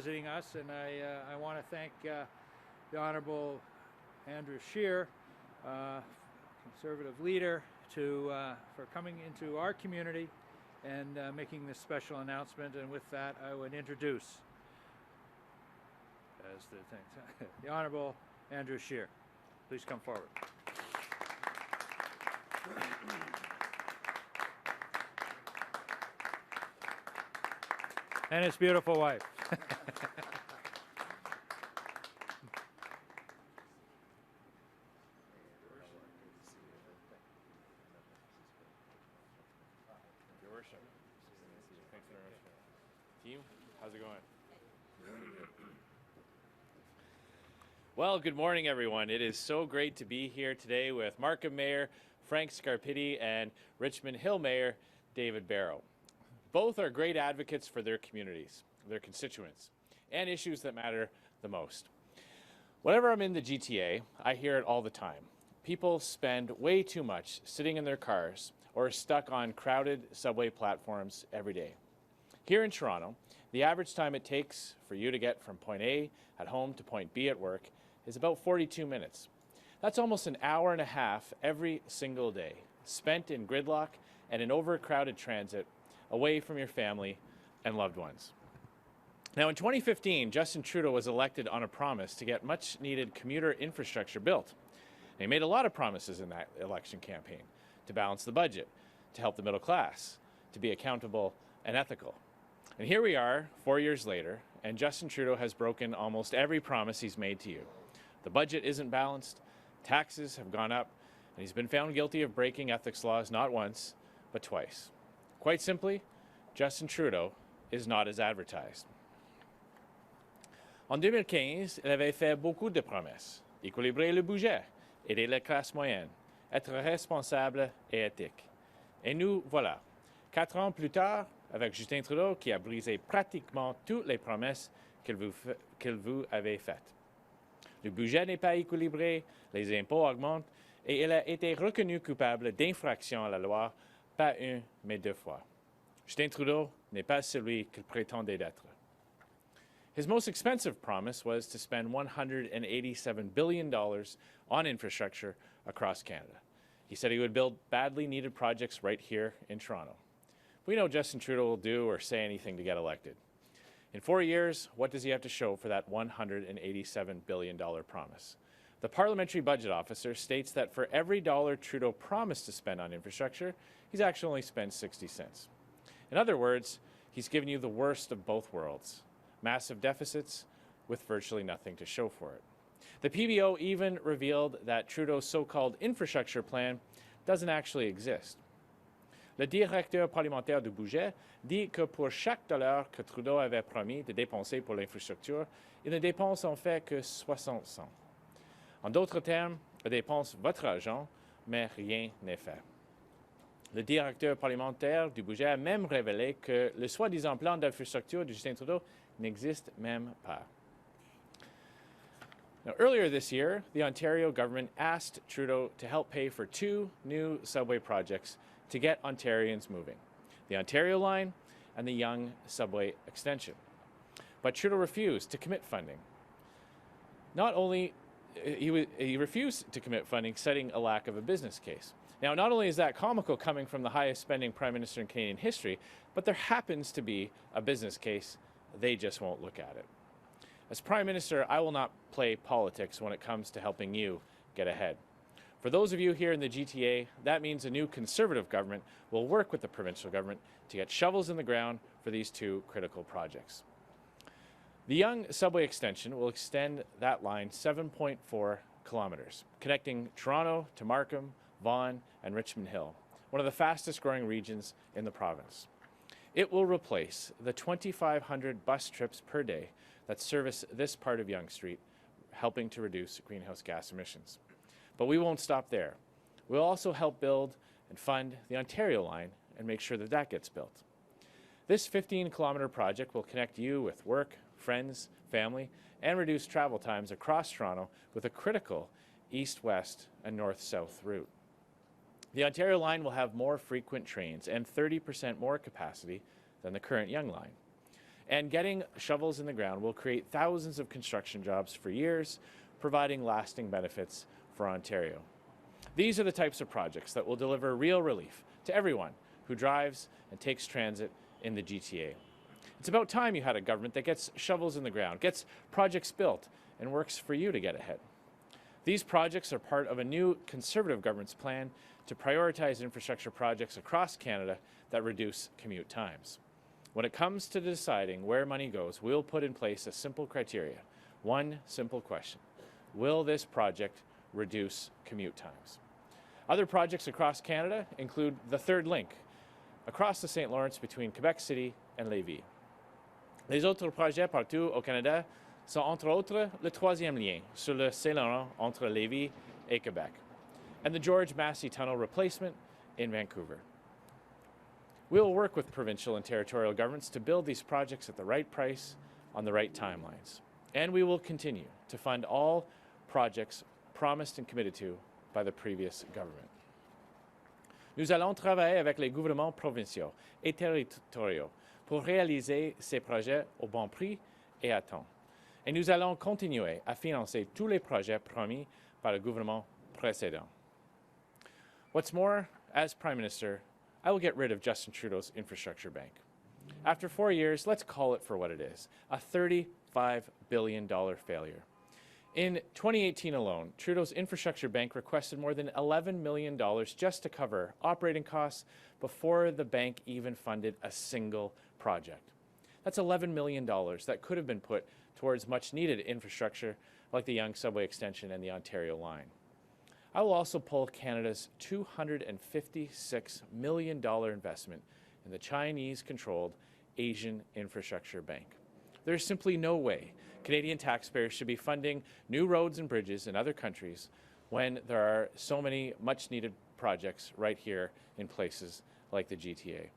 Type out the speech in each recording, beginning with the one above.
visiting us, and I want to thank the Honorable Andrew Scheer, Conservative leader, for coming into our community and making this special announcement. And with that, I would introduce the Honorable Andrew Scheer. Please come forward. And his beautiful wife. Your Worship. Thanks very much. Team, how's it going? Well, good morning, everyone. It is so great to be here today with Markham Mayor Frank Scarpitti and Richmond Hill Mayor David Barrow. Both are great advocates for their communities, their constituents, and issues that matter the most. Whenever I'm in the GTA, I hear it all the time. People spend way too much sitting in their cars or stuck on crowded subway platforms every day. Here in Toronto, the average time it takes for you to get from point A at home to point B at work is about 42 minutes. That's almost an hour and a half every single day, spent in gridlock and in overcrowded transit, away from your family and loved ones. Now, in 2015, Justin Trudeau was elected on a promise to get much needed commuter infrastructure built. And he made a lot of promises in that election campaign: to balance the budget, to help the middle class, to be accountable and ethical. And here we are 4 years later, and Justin Trudeau has broken almost every promise he's made to you. The budget isn't balanced, taxes have gone up, and he's been found guilty of breaking ethics laws not once, but twice. Quite simply, Justin Trudeau is not as advertised. En 2015, il avait fait beaucoup de promesses: équilibrer le budget, aider la classe moyenne, être responsable et éthique. Et nous voilà, 4 ans plus tard, avec Justin Trudeau qui a brisé pratiquement toutes les promesses qu'il vous avait faites. Le budget n'est pas équilibré, les impôts augmentent et il a été reconnu coupable d'infraction à la loi, pas une, mais 2 fois. Justin Trudeau n'est pas celui qu'il prétendait être. His most expensive promise was to spend $187 billion on infrastructure across Canada. He said he would build badly needed projects right here in Toronto. We know Justin Trudeau will do or say anything to get elected. In 4 years, what does he have to show for that $187 billion promise? The Parliamentary Budget Officer states that for every dollar Trudeau promised to spend on infrastructure, he's actually only spent 60 cents. In other words, he's given you the worst of both worlds: massive deficits with virtually nothing to show for it. The PBO even revealed that Trudeau's so-called infrastructure plan doesn't actually exist. Le directeur parlementaire du budget dit que pour chaque dollar que Trudeau avait promis de dépenser pour l'infrastructure, il ne dépense en fait que 60 cents. En d'autres termes, il dépense votre argent, mais rien n'est fait. Le directeur parlementaire du budget a même révélé que le soi-disant plan d'infrastructure de Justin Trudeau n'existe même pas. Now, earlier this year, the Ontario government asked Trudeau to help pay for 2 new subway projects to get Ontarians moving: the Ontario Line and the Yonge subway extension. But Trudeau refused to commit funding. He refused to commit funding, citing a lack of a business case. Now, not only is that comical coming from the highest spending Prime Minister in Canadian history, but there happens to be a business case. They just won't look at it. As Prime Minister, I will not play politics when it comes to helping you get ahead. For those of you here in the GTA, that means a new Conservative government will work with the provincial government to get shovels in the ground for these 2 critical projects. The Yonge subway extension will extend that line 7.4 kilometers, connecting Toronto to Markham, Vaughan, and Richmond Hill, one of the fastest growing regions in the province. It will replace the 2,500 bus trips per day that service this part of Yonge Street, helping to reduce greenhouse gas emissions. But we won't stop there. We'll also help build and fund the Ontario Line and make sure that that gets built. This 15-kilometer project will connect you with work, friends, family, and reduce travel times across Toronto with a critical east-west and north-south route. The Ontario Line will have more frequent trains and 30% more capacity than the current Yonge Line. And getting shovels in the ground will create thousands of construction jobs for years, providing lasting benefits for Ontario. These are the types of projects that will deliver real relief to everyone who drives and takes transit in the GTA. It's about time you had a government that gets shovels in the ground, gets projects built, and works for you to get ahead. These projects are part of a new Conservative government's plan to prioritize infrastructure projects across Canada that reduce commute times. When it comes to deciding where money goes, we'll put in place a simple criteria. One simple question: will this project reduce commute times? Other projects across Canada include the Third Link across the St. Lawrence between Quebec City and Lévis. Les autres projets partout au Canada sont entre autres le troisième lien sur le Saint-Laurent entre Lévis et Quebec, and the George Massey Tunnel replacement in Vancouver. We will work with provincial and territorial governments to build these projects at the right price on the right timelines. And we will continue to fund all projects promised and committed to by the previous government. Nous allons travailler avec les gouvernements provinciaux et territoriaux pour réaliser ces projets au bon prix et à temps. Et nous allons continuer à financer tous les projets promis par le gouvernement précédent. What's more, as Prime Minister, I will get rid of Justin Trudeau's infrastructure bank. After 4 years, let's call it for what it is, a $35 billion failure. In 2018 alone, Trudeau's infrastructure bank requested more than $11 million just to cover operating costs before the bank even funded a single project. That's $11 million that could have been put towards much needed infrastructure like the Yonge subway extension and the Ontario line. I will also pull Canada's $256 million investment in the Chinese-controlled Asian Infrastructure Bank. There is simply no way Canadian taxpayers should be funding new roads and bridges in other countries when there are so many much-needed projects right here in places like the GTA.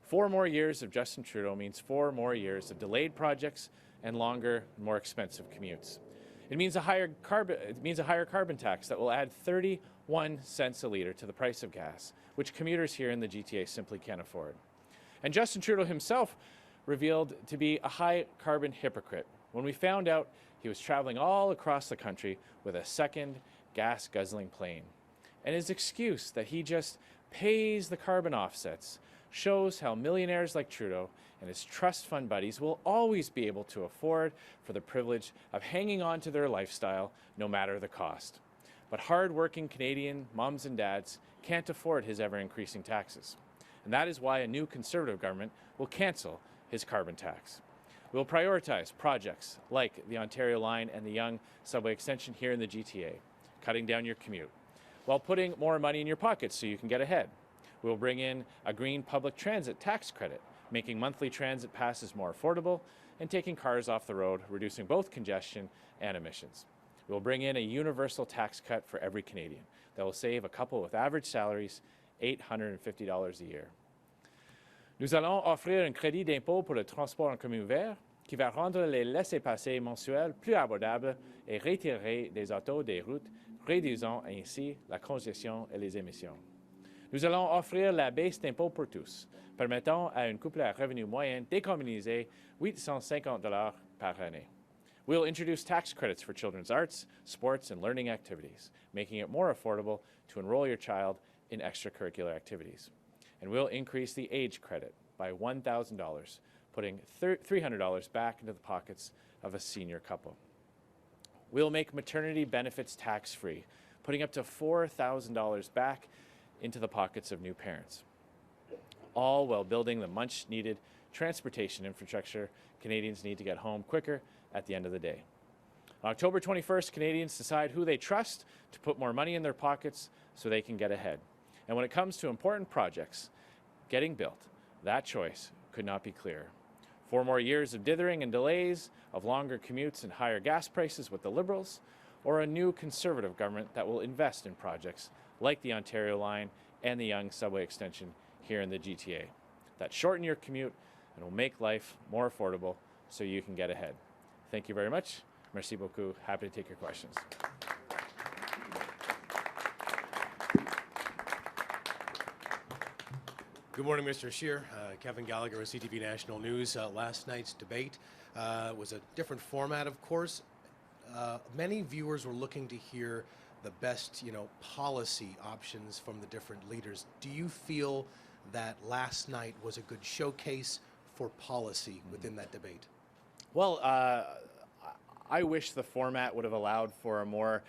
4 more years of Justin Trudeau means 4 more years of delayed projects and longer, more expensive commutes. It means a higher carbon tax that will add 31 cents a litre to the price of gas, which commuters here in the GTA simply can't afford. And Justin Trudeau himself revealed to be a high carbon hypocrite when we found out he was traveling all across the country with a second gas guzzling plane. And his excuse that he just pays the carbon offsets shows how millionaires like Trudeau and his trust fund buddies will always be able to afford for the privilege of hanging on to their lifestyle no matter the cost. But hard-working Canadian moms and dads can't afford his ever-increasing taxes. And that is why a new Conservative government will cancel his carbon tax. We'll prioritize projects like the Ontario line and the Yonge subway extension here in the GTA, cutting down your commute, while putting more money in your pockets so you can get ahead. We'll bring in a green public transit tax credit, making monthly transit passes more affordable and taking cars off the road, reducing both congestion and emissions. We'll bring in a universal tax cut for every Canadian that will save a couple with average salaries $850 a year. Nous allons offrir un crédit d'impôt pour le transport en commun vert qui va rendre les laissez-passer mensuels plus abordables et retirer des autos des routes, réduisant ainsi la congestion et les émissions. Nous allons offrir la baisse d'impôt pour tous, permettant à un couple à revenu moyen d'économiser $850 par année. We'll introduce tax credits for children's arts, sports, and learning activities, making it more affordable to enroll your child in extracurricular activities. And we'll increase the age credit by $1,000, putting $300 back into the pockets of a senior couple. We'll make maternity benefits tax-free, putting up to $4,000 back into the pockets of new parents, all while building the much-needed transportation infrastructure Canadians need to get home quicker at the end of the day. On October 21st, Canadians decide who they trust to put more money in their pockets so they can get ahead. And when it comes to important projects getting built, that choice could not be clearer. 4 more years of dithering and delays, of longer commutes and higher gas prices with the Liberals, or a new Conservative government that will invest in projects like the Ontario line and the Yonge subway extension here in the GTA that shorten your commute and will make life more affordable so you can get ahead. Thank you very much. Merci beaucoup. Happy to take your questions. Good morning, Mr. Scheer. Kevin Gallagher of CTV National News. Last night's debate was a different format, of course. Many viewers were looking to hear the best, policy options from the different leaders. Do you feel that last night was a good showcase for policy within that debate? Well, I wish the format would have allowed for a more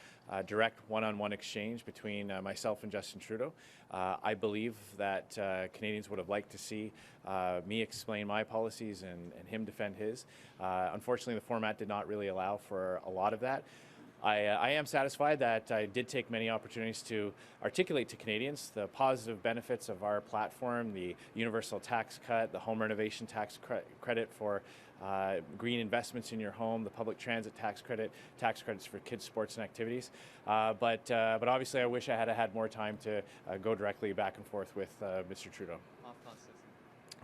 direct one-on-one exchange between myself and Justin Trudeau. I believe that Canadians would have liked to see me explain my policies and him defend his. Unfortunately, the format did not really allow for a lot of that. I am satisfied that I did take many opportunities to articulate to Canadians the positive benefits of our platform, the universal tax cut, the home renovation tax credit for green investments in your home, the public transit tax credits for kids' sports and activities. But obviously, I wish I had more time to go directly back and forth with Mr. Trudeau.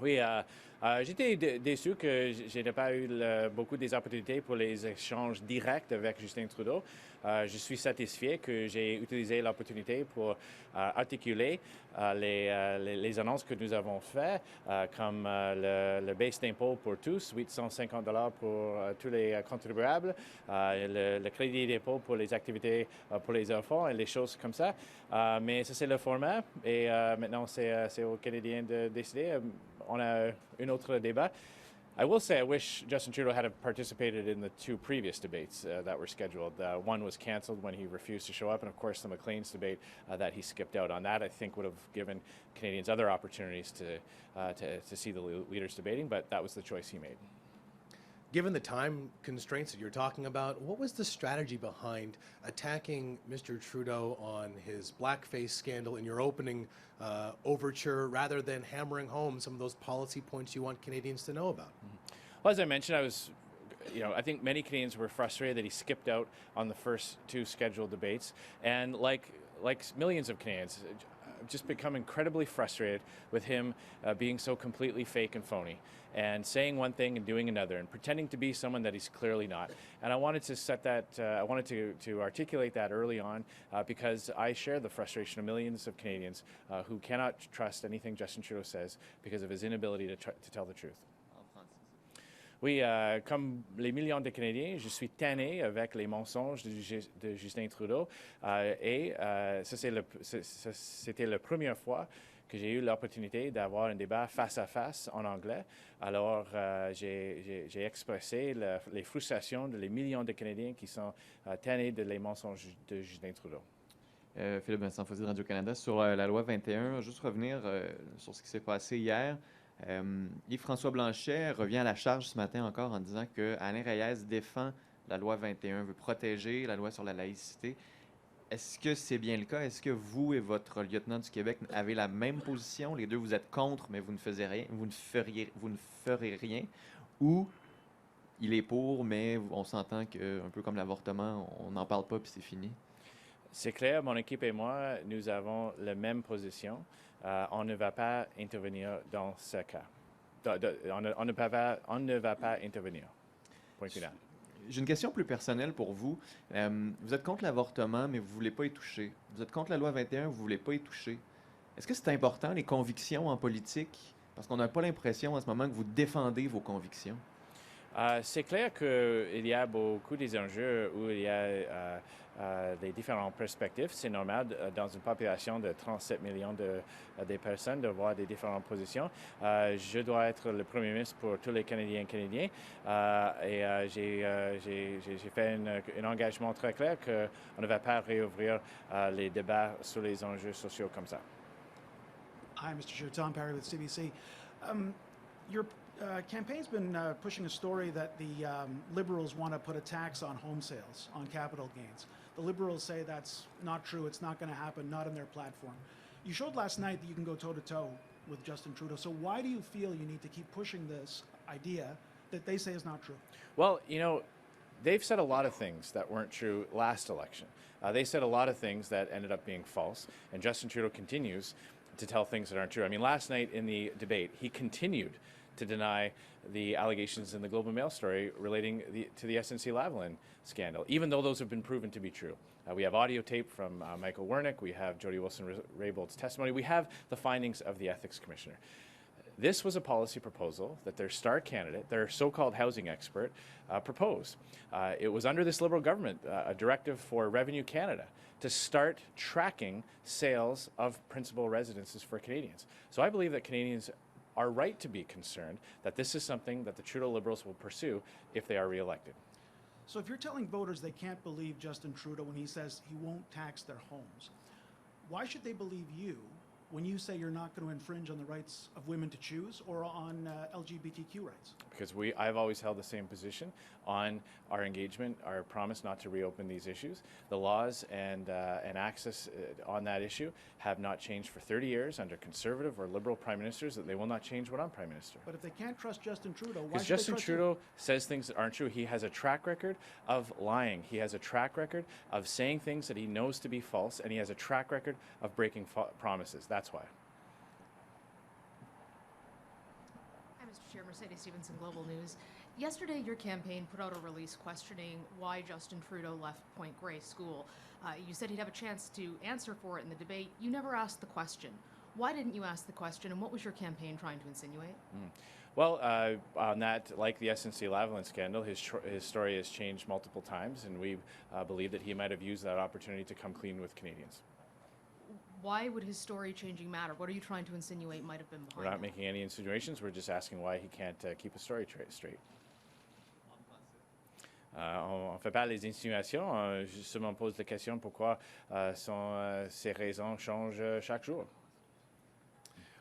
Oui, j'étais déçu que je n'ai pas eu beaucoup des opportunités pour les échanges directs avec Justin Trudeau. Je suis satisfait que j'ai utilisé l'opportunité pour articuler les annonces que nous avons faites, comme le baisse d'impôt pour tous, $850 pour tous les contribuables, le crédit d'impôt pour les activités pour les enfants et les choses comme ça. Mais ça, c'est le format et maintenant, c'est aux Canadiens de décider. On a un autre débat. I will say I wish Justin Trudeau had participated in the two previous debates that were scheduled. One was canceled when he refused to show up, and of course the McLean's debate that he skipped out on. That I think would have given Canadians other opportunities to see the leaders debating, but that was the choice he made. Given the time constraints that you're talking about, what was the strategy behind attacking Mr. Trudeau on his blackface scandal in your opening overture rather than hammering home some of those policy points you want Canadians to know about? Well, as I mentioned, I think many Canadians were frustrated that he skipped out on the first two scheduled debates. And like millions of Canadians, I've just become incredibly frustrated with him being so completely fake and phony and saying one thing and doing another and pretending to be someone that he's clearly not. And I wanted to set that, I wanted to articulate that early on because I share the frustration of millions of Canadians who cannot trust anything Justin Trudeau says because of his inability to tell the truth. Oui, comme les millions de Canadiens, je suis tanné avec les mensonges de Justin Trudeau et c'était la première fois que j'ai eu l'opportunité d'avoir un débat face à face en anglais. Alors, j'ai expressé les frustrations de les millions de Canadiens qui sont tannés de les mensonges de Justin Trudeau. Philippe Vincent Fossé de Radio-Canada. Sur la loi 21, juste revenir sur ce qui s'est passé hier. Yves-François Blanchet revient à la charge ce matin encore en disant que Alain Reyes défend la loi 21, veut protéger la loi sur la laïcité. Est-ce que c'est bien le cas? Est-ce que vous et votre lieutenant du Québec avez la même position? Les deux, vous êtes contre, mais vous ne ferez rien? Ou il est pour, mais on s'entend qu'un peu comme l'avortement, on n'en parle pas puis c'est fini? C'est clair, mon équipe et moi, nous avons la même position. On ne va pas intervenir dans ce cas. On ne va pas intervenir. Point final. J'ai une question plus personnelle pour vous. Vous êtes contre l'avortement, mais vous ne voulez pas y toucher. Vous êtes contre la loi 21, vous ne voulez pas y toucher. Est-ce que c'est important, les convictions en politique? Parce qu'on n'a pas l'impression en ce moment que vous défendez vos convictions. C'est clair qu'il y a beaucoup des enjeux où il y a des différentes perspectives. C'est normal dans une population de 37 millions de personnes de voir des différentes positions. Je dois être le premier ministre pour tous les Canadiens et Canadiens et j'ai fait un engagement très clair qu'on ne va pas réouvrir les débats sur les enjeux sociaux comme ça. Hi, Mr. Scheer. Tom Perry with CBC. Your campaign's been pushing a story that the Liberals want to put a tax on home sales, on capital gains. The Liberals say that's not true. It's not going to happen, not in their platform. You showed last night that you can go toe-to-toe with Justin Trudeau. So why do you feel you need to keep pushing this idea that they say is not true? Well, they've said a lot of things that weren't true last election. They said a lot of things that ended up being false, and Justin Trudeau continues to tell things that aren't true. I mean, last night in the debate, he continued to deny the allegations in the Globe and Mail story relating to the SNC-Lavalin scandal, even though those have been proven to be true. We have audio tape from Michael Wernick, we have Jody Wilson-Raybould's testimony, we have the findings of the Ethics Commissioner. This was a policy proposal that their star candidate, their so-called housing expert, proposed. It was under this Liberal government, a directive for Revenue Canada, to start tracking sales of principal residences for Canadians. So I believe that Canadians are right to be concerned that this is something that the Trudeau Liberals will pursue if they are re-elected. So if you're telling voters they can't believe Justin Trudeau when he says he won't tax their homes, why should they believe you when you say you're not going to infringe on the rights of women to choose or on LGBTQ rights? Because I've always held the same position on our engagement, our promise not to reopen these issues. The laws and access on that issue have not changed for 30 years under Conservative or Liberal Prime Ministers, that they will not change when I'm Prime Minister. But if they can't trust Justin Trudeau, why Because should Justin they trust Trudeau says things that aren't true. He has a track record of lying. He has a track record of saying things that he knows to be false, and he has a track record of breaking promises. That's why. Hi, Mr. Chair. Mercedes Stevenson, Global News. Yesterday, your campaign put out a release questioning why Justin Trudeau left Point Grey School. You said he'd have a chance to answer for it in the debate. You never asked the question. Why didn't you ask the question, and what was your campaign trying to insinuate? Well, on that, like the SNC-Lavalin scandal, his story has changed multiple times, and we believe that he might have used that opportunity to come clean with Canadians. Why would his story changing matter? What are you trying to insinuate might have been behind We're not it? making any insinuations. We're just asking why he can't keep a story straight. On ne fait pas les insinuations, justement on pose la question pourquoi ces raisons changent chaque jour.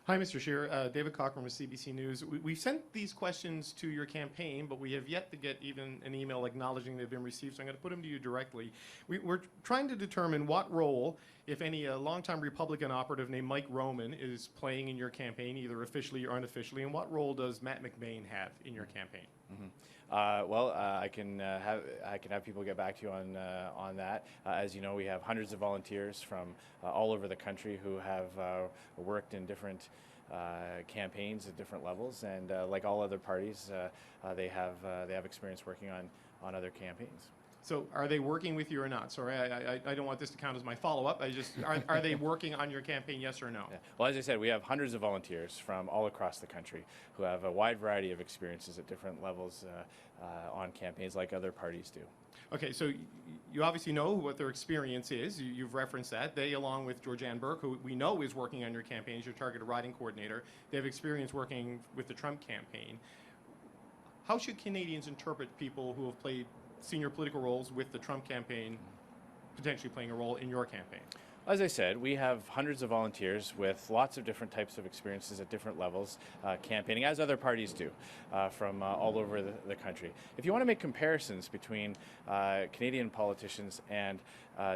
Hi, Mr. Scheer. David Cochran with CBC News. We've sent these questions to your campaign, but we have yet to get even an email acknowledging they've been received, so I'm going to put them to you directly. We're trying to determine what role, if any, a longtime Republican operative named Mike Roman is playing in your campaign, either officially or unofficially, and what role does Matt McBain have in your campaign? I can have people get back to you on that. As you know, we have hundreds of volunteers from all over the country who have worked in different campaigns at different levels, and like all other parties, they have experience working on other campaigns. So are they working with you or not? Sorry, I don't want this to count as my follow-up. Are they working on your campaign, yes or no? Yeah. Well, as I said, we have hundreds of volunteers from all across the country who have a wide variety of experiences at different levels on campaigns like other parties do. Okay, so you obviously know what their experience is. You've referenced that. They, along with Georgianne Burke, who we know is working on your campaign as your targeted riding coordinator, they have experience working with the Trump campaign. How should Canadians interpret people who have played senior political roles with the Trump campaign potentially playing a role in your campaign? As I said, we have hundreds of volunteers with lots of different types of experiences at different levels campaigning, as other parties do, from all over the country. If you want to make comparisons between Canadian politicians and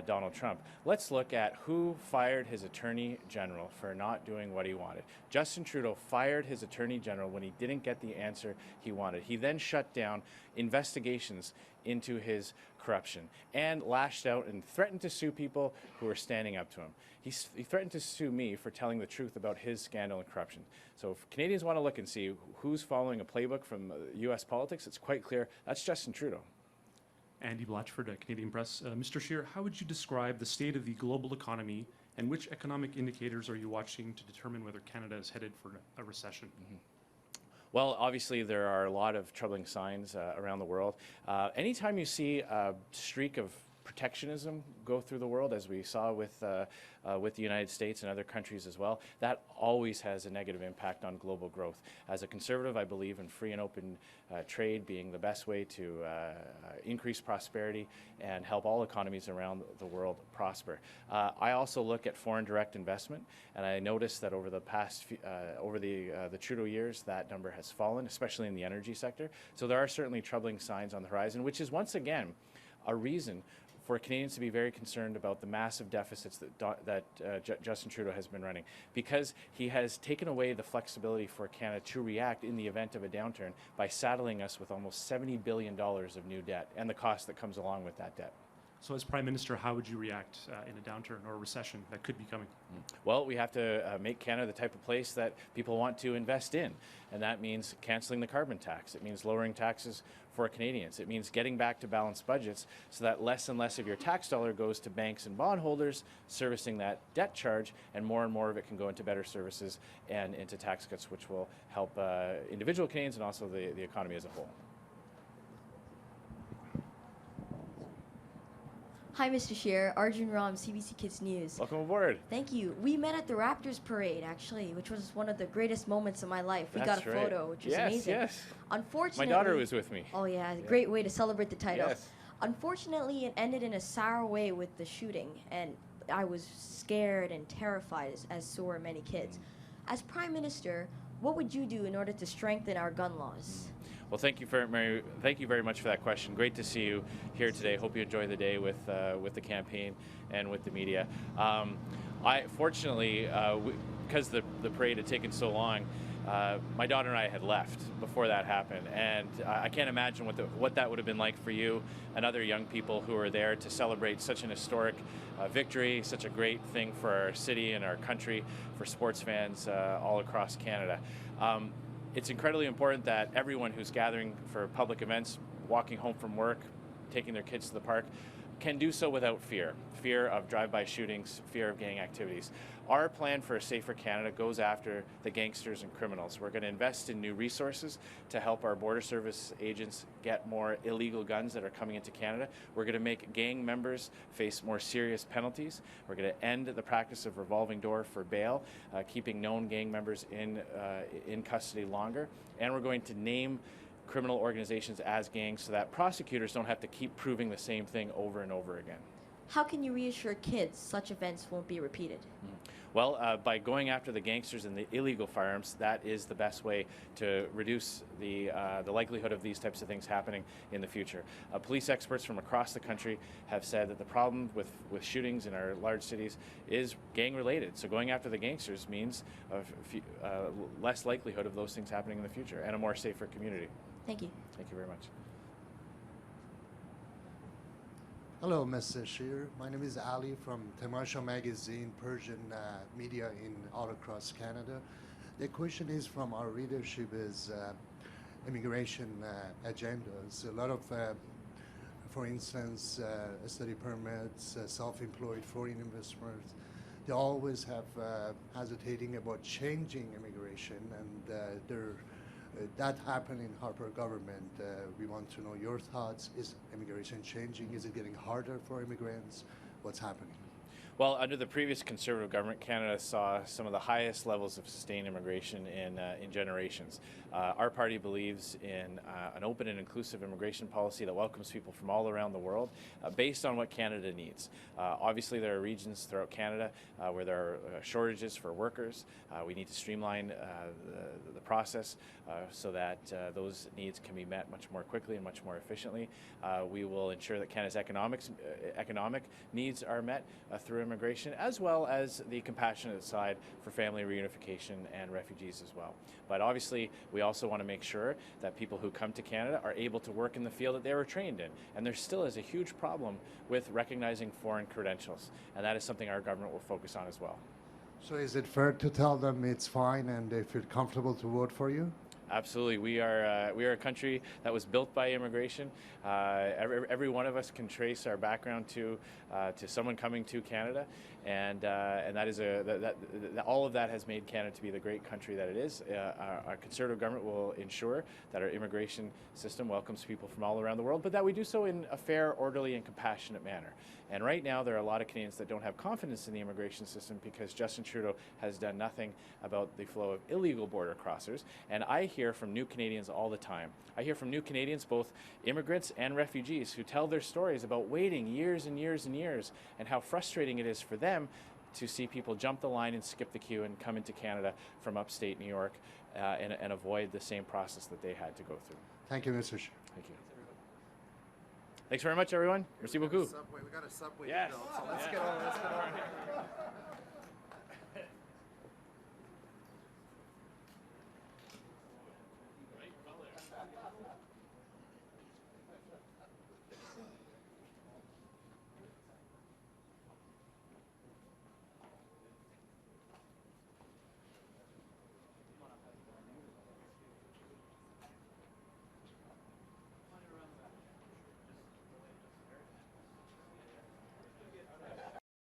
Donald Trump, let's look at who fired his Attorney General for not doing what he wanted. Justin Trudeau fired his Attorney General when he didn't get the answer he wanted. He then shut down investigations into his corruption and lashed out and threatened to sue people who were standing up to him. He threatened to sue me for telling the truth about his scandal and corruption. So if Canadians want to look and see who's following a playbook from U.S. politics, it's quite clear that's Justin Trudeau. Andy Blatchford, Canadian Press. Mr. Scheer, how would you describe the state of the global economy, and which economic indicators are you watching to determine whether Canada is headed for a recession? Well, obviously, there are a lot of troubling signs around the world. Anytime you see a streak of protectionism go through the world, as we saw with the United States and other countries as well, that always has a negative impact on global growth. As a conservative, I believe in free and open trade being the best way to increase prosperity and help all economies around the world prosper. I also look at foreign direct investment, and I noticed that over the past over the Trudeau years, that number has fallen, especially in the energy sector. So there are certainly troubling signs on the horizon, which is once again a reason for Canadians to be very concerned about the massive deficits that Justin Trudeau has been running, because he has taken away the flexibility for Canada to react in the event of a downturn by saddling us with almost $70 billion of new debt and the cost that comes along with that debt. So as Prime Minister, how would you react in a downturn or a recession that could be coming? Well, we have to make Canada the type of place that people want to invest in. And that means canceling the carbon tax. It means lowering taxes for Canadians. It means getting back to balanced budgets so that less and less of your tax dollar goes to banks and bondholders servicing that debt charge, and more of it can go into better services and into tax cuts, which will help individual Canadians and also the economy as a whole. Hi, Mr. Scheer. Arjun Ram, CBC Kids News. Welcome aboard. Thank you. We met at the Raptors parade, actually, which was one of the greatest moments of my life. We got a right. photo, which was Yes, amazing. yes. Unfortunately, My daughter was with me. Oh yeah, great way to celebrate the title. Yes. Unfortunately, it ended in a sour way with the shooting, and I was scared and terrified, as so were many kids. As Prime Minister, what would you do in order to strengthen our gun laws? Well, thank you very much for that question. Great to see you here today. Hope you enjoy the day with the campaign and with the media. Fortunately, because the parade had taken so long, my daughter and I had left before that happened, and I can't imagine what that would have been like for you and other young people who were there to celebrate such an historic victory, such a great thing for our city and our country, for sports fans all across Canada. It's incredibly important that everyone who's gathering for public events, walking home from work, taking their kids to the park, can do so without fear of drive-by shootings, fear of gang activities. Our plan for a safer Canada goes after the gangsters and criminals. We're going to invest in new resources to help our border service agents get more illegal guns that are coming into Canada. We're going to make gang members face more serious penalties. We're going to end the practice of revolving door for bail, keeping known gang members in custody longer. And we're going to name criminal organizations as gangs so that prosecutors don't have to keep proving the same thing over and over again. How can you reassure kids such events won't be repeated? Well, by going after the gangsters and the illegal firearms, that is the best way to reduce the likelihood of these types of things happening in the future. Police experts from across the country have said that the problem with shootings in our large cities is gang-related. So going after the gangsters means less likelihood of those things happening in the future and a more safer community. Thank you. Thank you very much. Hello, Mr. Scheer. My name is Ali from Tamasha Magazine, Persian media in all across Canada. The question is from our readership is immigration agendas. A lot of, for instance, study permits, self-employed foreign investors, they always have hesitating about changing immigration, and that happened in Harper government. We want to know your thoughts. Is immigration changing? Is it getting harder for immigrants? What's happening? Well, under the previous Conservative government, Canada saw some of the highest levels of sustained immigration in generations. Our party believes in an open and inclusive immigration policy that welcomes people from all around the world based on what Canada needs. Obviously, there are regions throughout Canada where there are shortages for workers. We need to streamline the process so that those needs can be met much more quickly and much more efficiently. We will ensure that Canada's economic needs are met through immigration, as well as the compassionate side for family reunification and refugees as well. But obviously, we also want to make sure that people who come to Canada are able to work in the field that they were trained in. And there still is a huge problem with recognizing foreign credentials, and that is something our government will focus on as well. So is it fair to tell them it's fine and they feel comfortable to vote for you? Absolutely. We are a country that was built by immigration. Every one of us can trace our background to someone coming to Canada, and that is all of that has made Canada to be the great country that it is. Our Conservative government will ensure that our immigration system welcomes people from all around the world, but that we do so in a fair, orderly, and compassionate manner. And right now, there are a lot of Canadians that don't have confidence in the immigration system because Justin Trudeau has done nothing about the flow of illegal border crossers. And I hear from new Canadians all the time. I hear from new Canadians, both immigrants and refugees, who tell their stories about waiting years and years and years and how frustrating it is for them to see people jump the line and skip the queue and come into Canada from upstate New York and avoid the same process that they had to go through. Thank you, Mr. Scheer. Thank you. Thanks very much, everyone. Merci beaucoup. We got a subway Yes. to build, so let's Yeah. get over here.